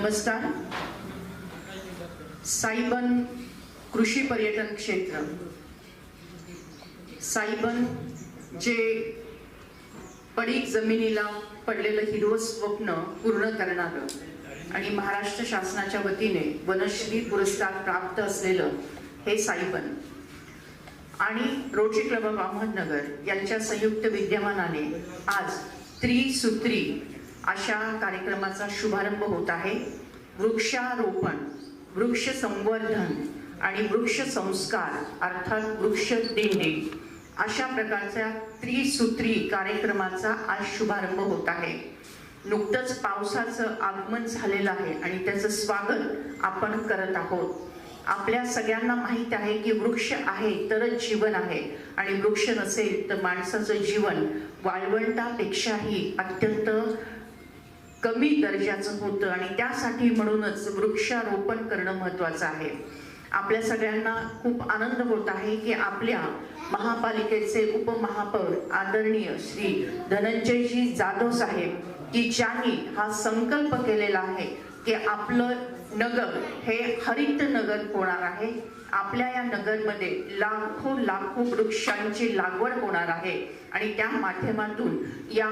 नमस्कार. साईबन कृषी पर्यटन क्षेत्र, साईबन जे पडीक जमिनीला पडलेलं हिरवं स्वप्न पूर्ण करणारं आणि महाराष्ट्र शासनाच्या वतीने वनश्री पुरस्कार प्राप्त असलेलं हे साईबन आणि रोटरी क्लब ऑफ अहमदनगर यांच्या संयुक्त विद्यमानाने आज त्रिसूत्री अशा कार्यक्रमाचा शुभारंभ होत आहे. वृक्षारोपण, वृक्ष संवर्धन आणि वृक्ष संस्कार अर्थात वृक्ष दिंडी अशा प्रकारच्या त्रिसूत्री कार्यक्रमाचा आज शुभारंभ होत आहे. नुकतंच पावसाचं आगमन झालेलं आहे आणि त्याचं स्वागत आपण करत आहोत. आपल्या सगळ्यांना माहीत आहे की वृक्ष आहे तरच जीवन आहे आणि वृक्ष नसेल तर माणसाचं जीवन वाळवंटापेक्षाही अत्यंत कमी दर्जाचं होतं आणि त्यासाठी म्हणूनच वृक्षारोपण करणं महत्त्वाचं आहे. आपल्या सगळ्यांना खूप आनंद होत आहे की आपल्या महापालिकेचे उपमहापौर आदरणीय श्री धनंजयजी जाधव साहेब की ज्यांनी हा संकल्प केलेला आहे की आपलं नगर हे हरित नगर होणार आहे. आपल्या या नगरमध्ये लाखो वृक्षांची लागवड होणार आहे आणि त्या माध्यमातून या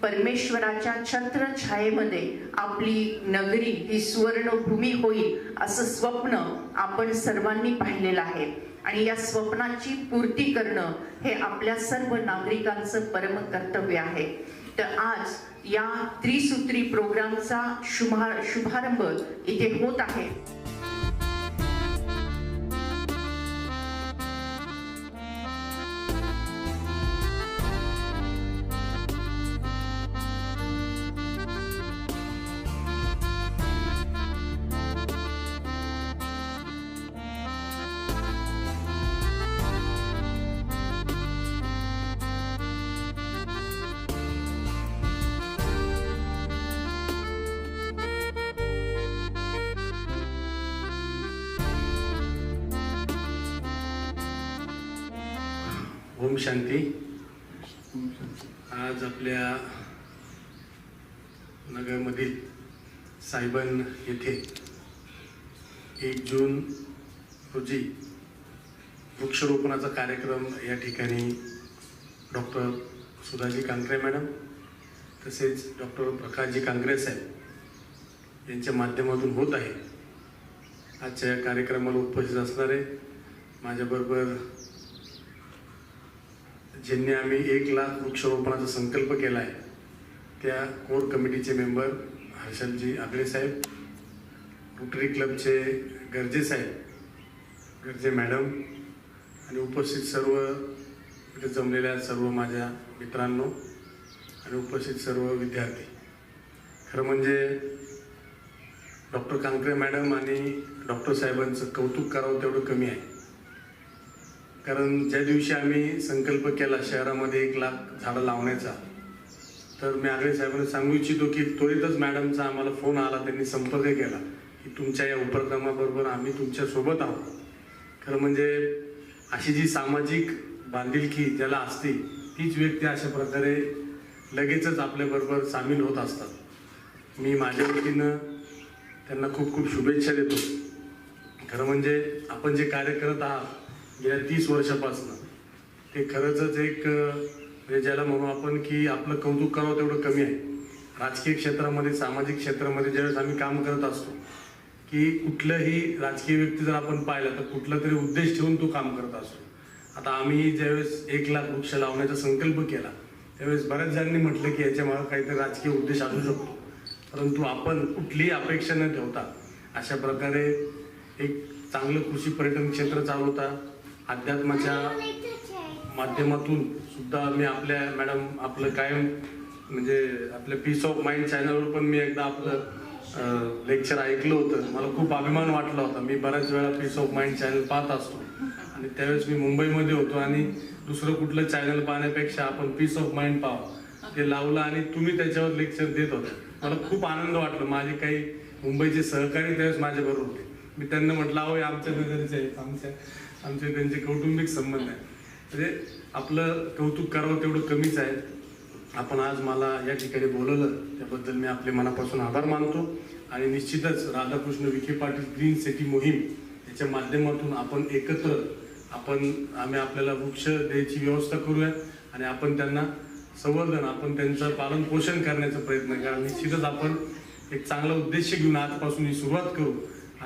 परमेश्वराच्या छत्रछायेमध्ये आपली नगरी ही सुवर्णभूमी होईल असं स्वप्न आपण सर्वांनी पाहिलेलं आहे आणि या स्वप्नाची पूर्ती करणं हे आपल्या सर्व नागरिकांचं परम कर्तव्य आहे. तर आज या त्रिसूत्री प्रोग्रामचा शुभारंभ इथे होत आहे. ओम शांती. आज आपल्या नगरमधील साईबन येथे 1 जून रोजी वृक्षारोपणाचा कार्यक्रम या ठिकाणी डॉक्टर सुधाजी कांकरे मॅडम तसेच डॉक्टर प्रकाशजी कांकरे साहेब यांच्या माध्यमातून होत आहे. आजच्या कार्यक्रमाला उपस्थित असणारे माझ्याबरोबर ज्यांनी आम्ही 1 लाख वृक्षारोपणाचा संकल्प केला आहे त्या कोर कमिटीचे मेंबर हर्षलजी आगळे साहेब, रोटरी क्लबचे गर्जे साहेब, गर्जे मॅडम आणि उपस्थित सर्व इथे जमलेल्या सर्व माझ्या मित्रांनो आणि उपस्थित सर्व विद्यार्थी. खरं म्हणजे डॉक्टर कांकरे मॅडम आणि डॉक्टर साहेबांचं कौतुक करावं तेवढं कमी आहे. कारण ज्या दिवशी आम्ही संकल्प केला शहरामध्ये 1 लाख झाडं लावण्याचा, तर मी आगळे साहेबांना सांगू इच्छितो की त्वरितच मॅडमचा आम्हाला फोन आला, त्यांनी संपर्क केला की तुमच्या या उपक्रमाबरोबर आम्ही तुमच्यासोबत आहोत. खरं म्हणजे अशी जी सामाजिक बांधिलकी ज्याला असते तीच व्यक्ती अशा प्रकारे लगेचच आपल्याबरोबर सामील होत असतात. मी माझ्या वतीनं त्यांना खूप खूप शुभेच्छा देतो. खरं म्हणजे आपण जे कार्य करत आहात गेल्या 30 वर्षापासून ते खरंच एक म्हणजे ज्याला म्हणू आपण की आपलं कौतुक करावं तेवढं कमी आहे. राजकीय क्षेत्रामध्ये, सामाजिक क्षेत्रामध्ये ज्यावेळेस आम्ही काम करत असतो की कुठलंही राजकीय व्यक्ती जर आपण पाहिला तर कुठला तरी उद्देश ठेवून तो काम करत असतो. आता आम्ही ज्यावेळेस 1 लाख वृक्ष लावण्याचा संकल्प केला त्यावेळेस बऱ्याच जणांनी म्हटलं की याच्यामागे काहीतरी राजकीय उद्देश असू शकतो, परंतु आपण कुठलीही अपेक्षा न ठेवता अशा प्रकारे एक चांगलं कृषी पर्यटन क्षेत्र चालवता, अध्यात्माच्या माध्यमातून सुद्धा मी आपल्या मॅडम आपलं कायम म्हणजे आपल्या पीस ऑफ माइंड चॅनलवर पण मी एकदा आपलं लेक्चर ऐकलं होतं. मला खूप अभिमान वाटला होता. मी बऱ्याच वेळा पीस ऑफ माइंड चॅनल पाहत असतो आणि त्यावेळेस मी मुंबईमध्ये होतो आणि दुसरं कुठलं चॅनल पाहण्यापेक्षा आपण पीस ऑफ माइंड पाहावं ते लावलं आणि तुम्ही त्याच्यावर लेक्चर देत होता. मला खूप आनंद वाटला. माझे काही मुंबईचे सहकारी त्यावेळेस माझ्याबरोबर होते. मी त्यांना म्हटलं अहो आमच्या नगरचे आहेत, आमचे त्यांचे कौटुंबिक संबंध आहे. म्हणजे आपलं कौतुक करावं तेवढं कमीच आहे. आपण आज मला या ठिकाणी बोलवलं त्याबद्दल मी आपले मनापासून आभार मानतो आणि निश्चितच राधाकृष्ण विखे पाटील ग्रीन सिटी मोहीम याच्या माध्यमातून आपण एकत्र आम्ही आपल्याला वृक्ष द्यायची व्यवस्था करूया आणि आपण त्यांना संवर्धन, आपण त्यांचं पालन पोषण करण्याचा प्रयत्न करा. निश्चितच आपण एक चांगला उद्देश घेऊन आजपासून ही सुरुवात करू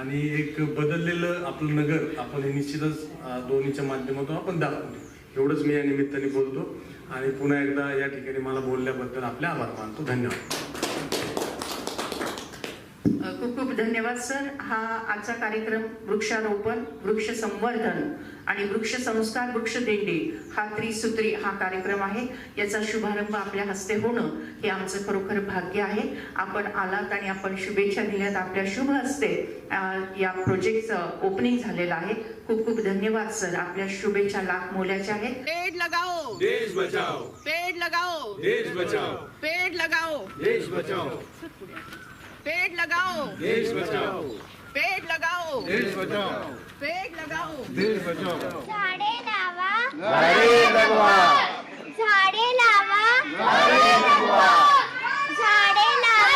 आणि एक बदललेलं आपलं नगर आपण हे निश्चितच दोन्हीच्या माध्यमातून आपण दाखवतो. एवढंच मी या निमित्ताने बोलतो आणि पुन्हा एकदा या ठिकाणी मला बोलल्याबद्दल आपले आभार मानतो. धन्यवाद. खूप खूप धन्यवाद सर. हा आजचा कार्यक्रम वृक्षारोपण, वृक्ष संवर्धन आणि वृक्ष संस्कार, वृक्ष दिंडी हा त्रिसूत्री हा कार्यक्रम आहे. याचा शुभारंभ आपल्या हस्ते होणं हे आमचं खरोखर भाग्य आहे. आपण आलात आणि आपण शुभेच्छा दिल्यात. आपल्या शुभ हस्ते या प्रोजेक्टचं ओपनिंग झालेलं आहे. खूप खूप धन्यवाद सर. आपल्या शुभेच्छा लाख मोलाच्या आहेत. पेड़ लगाओ देश बचाओ, पेड़ लगाओ देश बचाओ, पेड़ लगाओ देश बचाओ, पेड़ लगाओ देश बचाओ, पेड़ लगाओ देश बचाओ, पेड़ लगाओ देश बचाओ. झाडे लावा झाडे लगवा, झाडे लावा झाडे लगवा. झाडे लावा.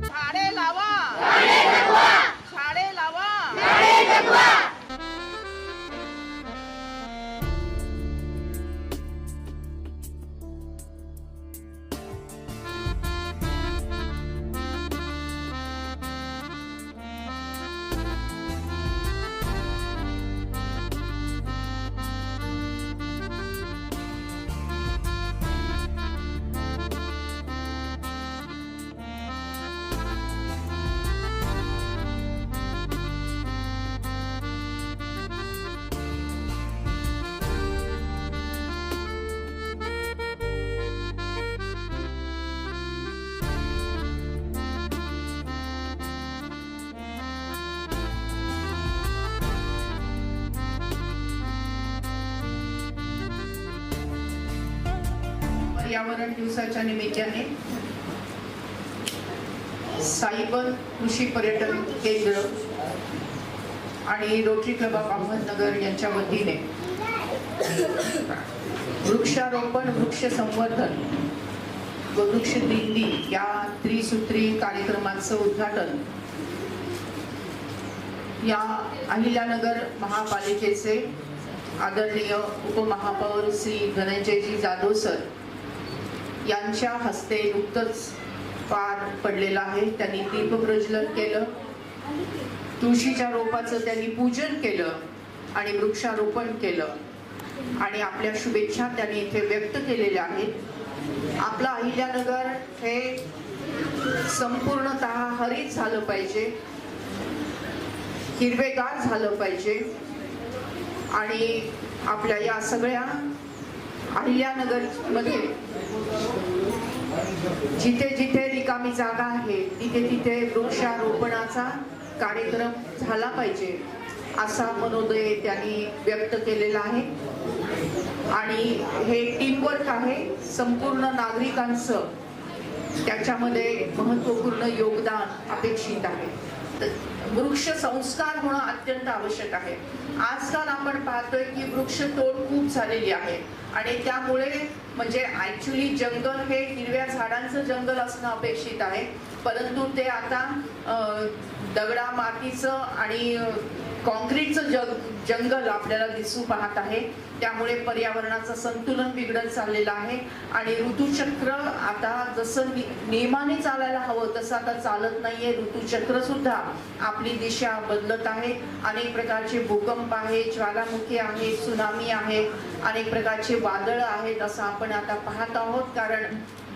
झाडे लावा झाडे लावा. पर्यावरण दिवसाच्या निमित्ताने सायबर कृषी पर्यटन केंद्र आणि रोटरी क्लब ऑफ अहमदनगर यांच्या वतीने वृक्षारोपण, वृक्ष संवर्धन व वृक्ष दिंडी या त्रिसूत्री कार्यक्रमाचं उद्घाटन या अहिल्यानगर महापालिकेचे आदरणीय उपमहापौर श्री धनंजयजी जाधव सर यांच्या हस्ते नुकतंच पार पडलेलं आहे. त्यांनी दीप प्रज्वलन केलं, तुळशीच्या रोपाचं त्यांनी पूजन केलं आणि वृक्षारोपण केलं आणि आपल्या शुभेच्छा त्यांनी इथे व्यक्त केलेल्या आहेत. आपलं अहिल्यानगर हे संपूर्णतः हरित झालं पाहिजे, हिरवेगार झालं पाहिजे आणि आपल्या या सगळ्या अहिल्यानगर मध्ये जिथे जिथे रिकामी जागा आहे तिथे तिथे वृक्षारोपणाचा कार्यक्रम झाला पाहिजे असा मनोदय त्यांनी व्यक्त केलेला आहे. आणि हे टीमवर्क आहे, संपूर्ण नागरिकांचं त्याच्यामध्ये महत्त्वपूर्ण योगदान अपेक्षित आहे. वृक्ष संस्कार होणं अत्यंत आवश्यक आहे. आजकाल आपण पाहतोय की वृक्षतोड खूप झालेली आहे आणि त्यामुळे म्हणजे ऍक्च्युली जंगल हे हिरव्या झाडांचं जंगल असणं अपेक्षित आहे, परंतु ते आता दगडा मातीचं आणि कॉन्क्रीटचं जंगल आपल्याला दिसू पाहत आहे. त्यामुळे पर्यावरणाचं संतुलन बिघडत चाललेलं आहे आणि ऋतुचक्र आता जसं नियमाने चालायला हवं तसं आता चालत नाहीये. ऋतुचक्र सुद्धा आपली दिशा बदलत आहे. अनेक प्रकारचे भूकंप आहे, ज्वालामुखी आहे, सुनामी आहे, अनेक प्रकारचे वादळ आहेत असं आपण आता पाहत आहोत.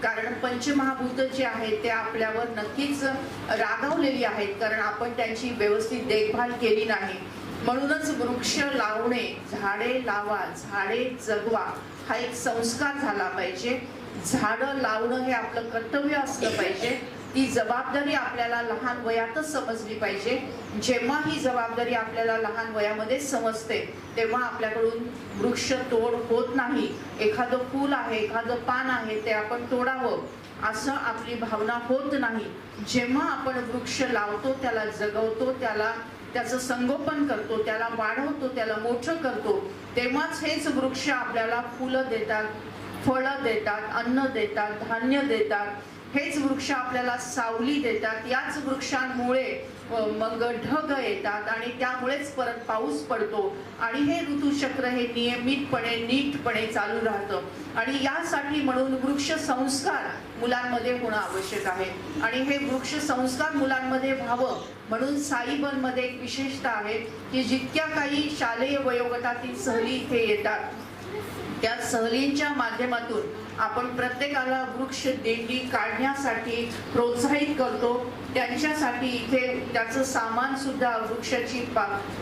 कारण पंचमहाभूत जे आहेत ते आपल्यावर नक्कीच रागावलेली आहेत, कारण आपण त्यांची व्यवस्थित देखभाल केली नाही. म्हणूनच वृक्ष लावणे, झाडे लावा, झाडे जगवा हा एक संस्कार झाला पाहिजे. झाडं लावणं हे आपलं कर्तव्य असलं पाहिजे. ती जबाबदारी आपल्याला लहान वयातच समजली पाहिजे. जेव्हा ही जबाबदारी आपल्याला लहान वयामध्ये समजते तेव्हा आपल्याकडून वृक्ष तोड होत नाही. एखादं फूल आहे, एखादं पान आहे ते आपण तोडावं असं आपली भावना होत नाही. जेव्हा आपण वृक्ष लावतो, त्याला जगवतो, त्याचं संगोपन करतो, त्याला वाढवतो, त्याला मोठं करतो, तेव्हाच हेच वृक्ष आपल्याला फुलं देतात, फळं देतात, अन्न देतात, धान्य देतात. हेच वृक्ष आपल्याला सावली देतात. याच वृक्षांमुळे मग ढग येतात आणि त्यामुळेच परत पाऊस पडतो आणि हे ऋतुचक्र हे नियमितपणे नीटपणे चालू राहतं. आणि यासाठी म्हणून वृक्ष संस्कार मुलांमध्ये होणं आवश्यक आहे. आणि हे वृक्ष संस्कार मुलांमध्ये व्हावं म्हणून साईबनमध्ये एक विशेषता आहे की जितक्या काही शालेय वयोगटातील सहली इथे येतात त्या सहलींच्या माध्यमातून आपण प्रत्येकाला वृक्ष दिंडी काढण्यासाठी प्रोत्साहित करतो. त्यांच्यासाठी इथे त्याचं सामान सुद्धा, वृक्षाची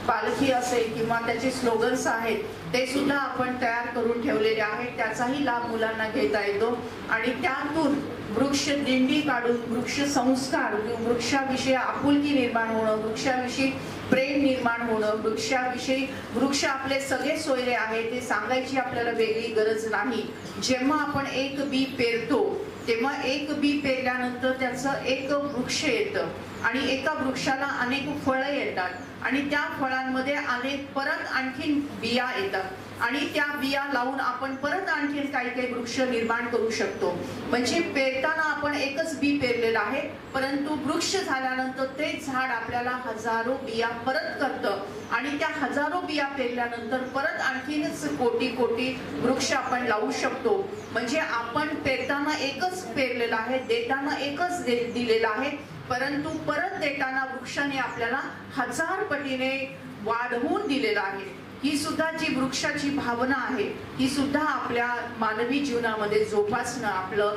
पालखी असेल किंवा त्याचे स्लोगन्स आहेत ते सुद्धा आपण तयार करून ठेवलेले आहेत. त्याचाही लाभ मुलांना घेता येतो आणि त्यातून वृक्ष दिंडी काढून वृक्ष संस्कार, वृक्षाविषयी आपुलकी निर्माण होणं, वृक्षाविषयी प्रेम निर्माण होणं, वृक्षाविषयी वृक्ष आपले सगळे सोयरे आहेत ते सांगायची आपल्याला वेगळी गरज नाही. जेव्हा आपण एक बी पेरतो तेव्हा एक बी पेरल्यानंतर त्याचं एक वृक्ष येतं आणि एका वृक्षाला अनेक फळं येतात आणि त्या फळांमध्ये अनेक परत आणखीन बिया येतात आणि त्या बिया लावून आपण परत आणखीन काही काही वृक्ष निर्माण करू शकतो. म्हणजे पेरताना आपण एकच बी पेरलेलं आहे, परंतु वृक्ष झाल्यानंतर ते झाड आपल्याला हजारो बिया परत करतं आणि त्या हजारो बिया पेरल्यानंतर परत आणखीनच कोटी कोटी वृक्ष आपण लावू शकतो. म्हणजे आपण पेरताना एकच पेरलेलं आहे, देताना एकच दिलेलं आहे, परंतु परत देताना वृक्षाने आपल्याला 1000 पटीने वाढवून दिलेलं आहे. ही सुद्धा जी वृक्षाची भावना आहे ही सुद्धा आपल्या मानवी जीवनामध्ये जोपासणं आपलं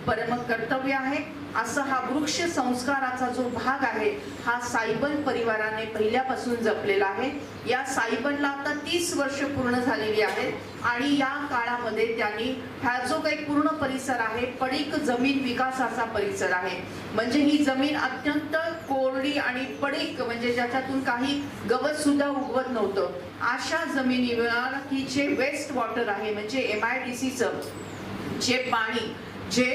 परम कर्तव्य आहे. असं हा वृक्ष संस्काराचा जो भाग आहे हा साईबन परिवाराने पहिल्यापासून जपलेला आहे. या साईबनला आता 30 वर्ष पूर्ण झालेली आहेत आणि या काळामध्ये त्यांनी हा जो काही पूर्ण परिसर आहे पडीक जमीन विकासाचा परिसर आहे. म्हणजे ही जमीन अत्यंत कोरडी आणि पडीक, म्हणजे ज्याच्यातून काही गवत सुद्धा उगवत नव्हतं, अशा जमिनीवर ही जे वेस्ट वॉटर आहे म्हणजे MIDCचं जे पाणी जे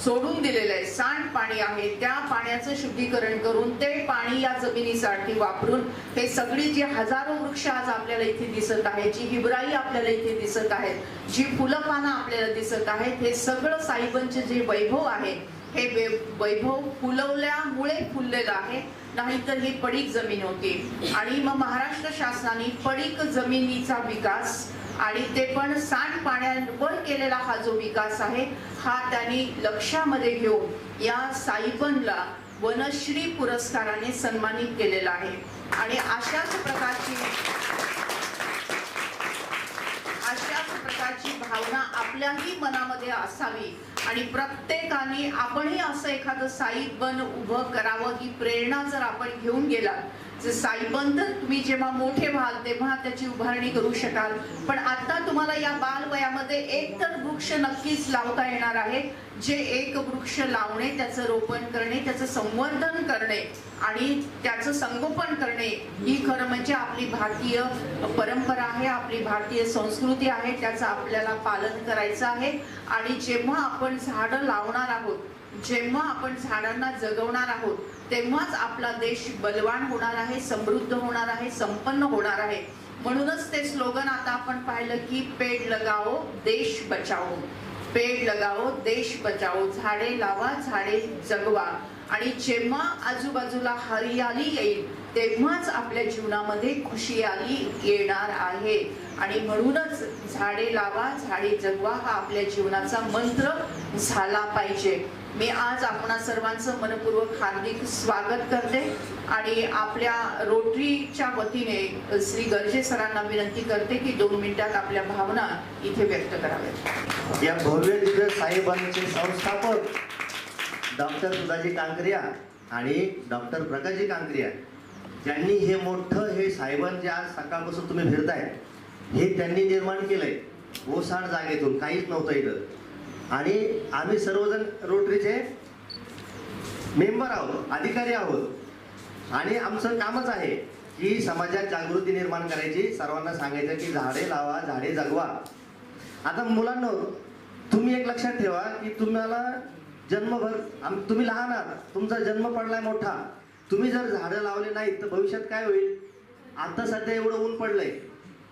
सोडून दिलेलं आहे, सांडपाणी आहे, त्या पाण्याचं शुद्धीकरण करून ते पाणी या जमिनीसाठी वापरून हे सगळी जी हजारो वृक्ष आज आपल्याला इथे दिसत आहेत, जी हिबराई आपल्याला इथे दिसत आहेत, जी फुलं पानं आपल्याला दिसत आहेत, हे सगळं साईबनचे जे वैभव आहे हे वैभव फुलवल्यामुळे फुललेलं आहे, नाहीतर ही पडीक जमीन होती. आणि मग महाराष्ट्र शासनाने पडीक जमिनीचा विकास आणि ते पण सांडपाण्यावर केलेला हा जो विकास आहे हा त्यांनी लक्षामध्ये घेऊन या साईबनला वनश्री पुरस्काराने सन्मानित केलेला आहे. आणि अशाच प्रकारची भावना आपल्याही मनामध्ये असावी आणि प्रत्येकाने आपणही असं एखादं साईबन उभं करावं. ही प्रेरणा जर आपण घेऊन गेला, साईबन तर तुम्ही जेव्हा मोठे व्हाल तेव्हा त्याची उभारणी करू शकाल, पण आता तुम्हाला या बालवयामध्ये एक तर वृक्ष नक्कीच लावता येणार आहे. जे एक वृक्ष लावणे, त्याचं रोपण करणे, त्याचं संवर्धन करणे आणि त्याचं संगोपन करणे ही खरं म्हणजे आपली भारतीय परंपरा आहे, आपली भारतीय संस्कृती आहे. त्याचं आपल्याला पालन करायचं आहे. आणि जेव्हा आपण झाडं लावणार आहोत, जेव्हा आपण झाडांना जगवणार आहोत, तेव्हाच आपला देश बलवान होणार आहे, समृद्ध होणार आहे, संपन्न होणार आहे. म्हणूनच ते स्लोगन आता आपण पाहिलं की पेड़ लगाओ देश बचाओ, पेड़ लगाओ देश बचाओ, झाडे लावा, झाडे जगवा. आणि जेव्हा आजूबाजूला हरियाली येईल तेव्हाच आपल्या जीवनामध्ये खुशियाली येणार आहे. आणि म्हणूनच झाडे लावा झाडे जगवा हा आपल्या जीवनाचा मंत्र झाला पाहिजे. मी आज आपणा सर्वांचं मनपूर्वक हार्दिक स्वागत करते आणि आपल्या रोटरीच्या वतीने श्री गर्जे सरांना विनंती करते की 2 मिनिटात आपल्या भावना इथे व्यक्त कराव्यात. या भव्य दिव्य साईबाबांचे संस्थापक डॉक्टर सुधाजी कांकरिया आणि डॉक्टर प्रकाशजी कांकरिया ज्यांनी हे मोठं हे साहेबांचे आज सकाळपासून तुम्ही फिरताय हे त्यांनी निर्माण केलंय. ओसाड जागेतून काहीच नव्हतं इथं. आणि आम्ही सर्वजण रोटरीचे मेंबर आहोत, अधिकारी आहोत आणि आमचं कामच आहे की समाजात जागृती निर्माण करायची, सर्वांना सांगायचं की झाडे लावा झाडे जगवा. आता मुलांनो तुम्ही एक लक्षात ठेवा की तुम्हाला जन्मभर तुम्ही लहान आहात, तुमचा जन्म पडलाय मोठा, तुम्ही जर झाडं लावले नाहीत तर भविष्यात काय होईल. आता सध्या एवढं ऊन पडलंय,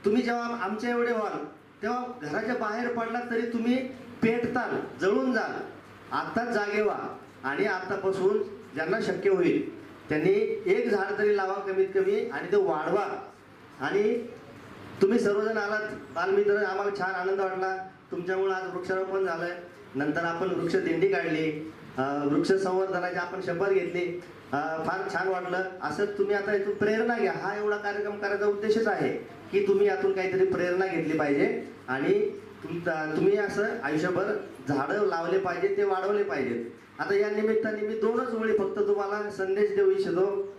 तुम्ही जेव्हा आमच्या एवढे व्हाल तेव्हा घराच्या बाहेर पडलात तरी तुम्ही पेटताल, जळून जाल. आत्ताच जागे व्हा आणि आत्तापासून ज्यांना शक्य होईल त्यांनी एक झाड तरी लावा कमीत कमी आणि ते वाढवा. आणि तुम्ही सर्वजण आलात बालमित्र, आम्हाला छान आनंद वाटला तुमच्यामुळे. आज वृक्षारोपण झालंय, नंतर आपण वृक्ष दिंडी काढली, वृक्ष संवर्धनाची आपण शपथ घेतली, फार छान वाटलं. असं तुम्ही आता इथून प्रेरणा घ्या. हा एवढा कार्यक्रम करायचा उद्देशच आहे की तुम्ही यातून काहीतरी प्रेरणा घेतली पाहिजे आणि तुम्ही असं आयुष्यभर झाडं लावले पाहिजे, ते वाढवले पाहिजेत. आता या निमित्ताने मी 2च ओळी फक्त तुम्हाला संदेश देऊ इच्छितो.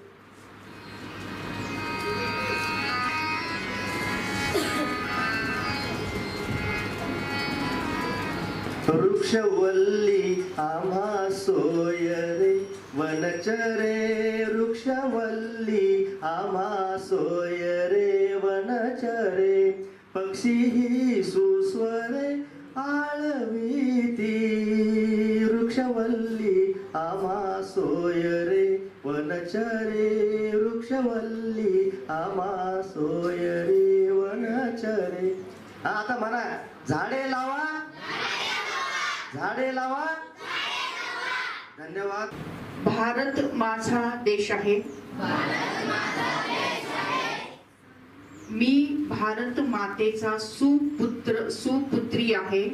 वृक्षवल्ली आम्हा सोय रे वनचरे, वृक्षवल्ली आम्हा सोय रे वनचरे, पक्षी सुस्वरे आळवीती, वृक्षवल्ली आम्हा सोय रे वनचरे, वृक्षवल्ली आम्हा सोय रे वनचरे. आता म्हणा झाडे लावा झाडे लावा. धन्यवाद. भारत माझा देश आहे. मी भारत मातेचा सुपुत्री आहे.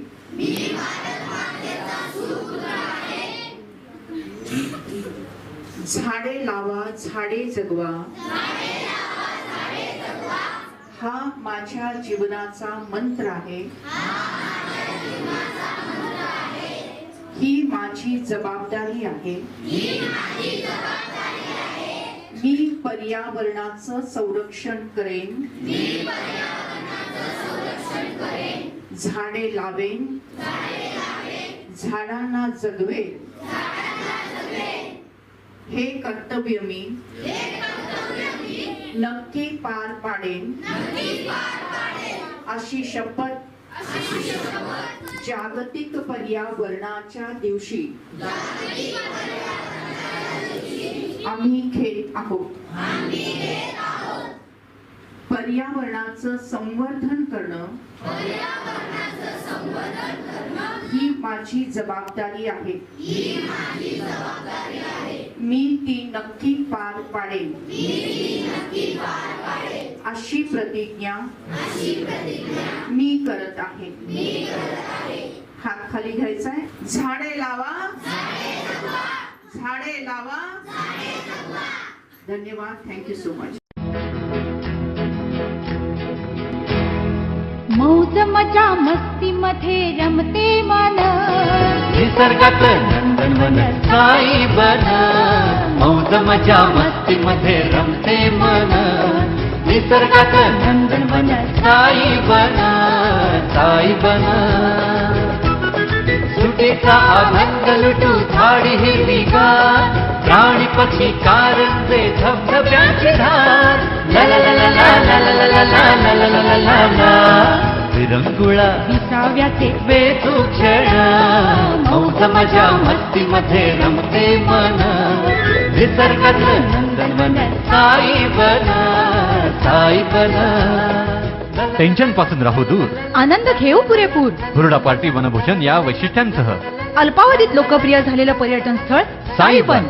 झाडे लावा झाडे जगवा हा माझ्या जीवनाचा मंत्र आहे. ही माझी जबाबदारी आहे. मी पर्यावरणाचं संरक्षण करेन. झाडे लावेन. झाडांना जगवेन. हे कर्तव्य मी नक्की पार पाडेन. अशी शपथ जागतिक पर्यावरणाच्या दिवशी आम्ही घेत आहोत. पर्यावरणाचं संवर्धन करणं ही माझी जबाबदारी आहे. मी ती नक्की पार पाडेन. अशी प्रतिज्ञा मी करत आहे. हात खाली घ्यायचा आहे. झाडे लावा झाडे लावा. धन्यवाद. Thank you so much. मौज मजा मस्ती मध्ये रमते मन, निसर्गात नंदनवन साई बन. मौज मजा मस्ती मध्ये रमते मन, निसर्गात नंदनवन साई बन. साई बन. सुटीचा आनंद लुटू झाडी हिरवीगार, प्राणी पक्षी कारंजे धबधब्याची धार. ला ला ला ला ला ला ला ला ला ला ला ला ला ला. विरंगुळा विसाव्याचे वेचू क्षण, मौज मजा मस्ती मध्ये रमते मन. निसर्गात नंदनवन साई बन. साई बन. टेन्शन पासून राहू दूर, आनंद घेऊ पुरेपूर. हुरडा पार्टी वनभूषण या वैशिष्ट्यांसह अल्पावधीत लोकप्रिय झालेलं पर्यटन स्थळ साईबन.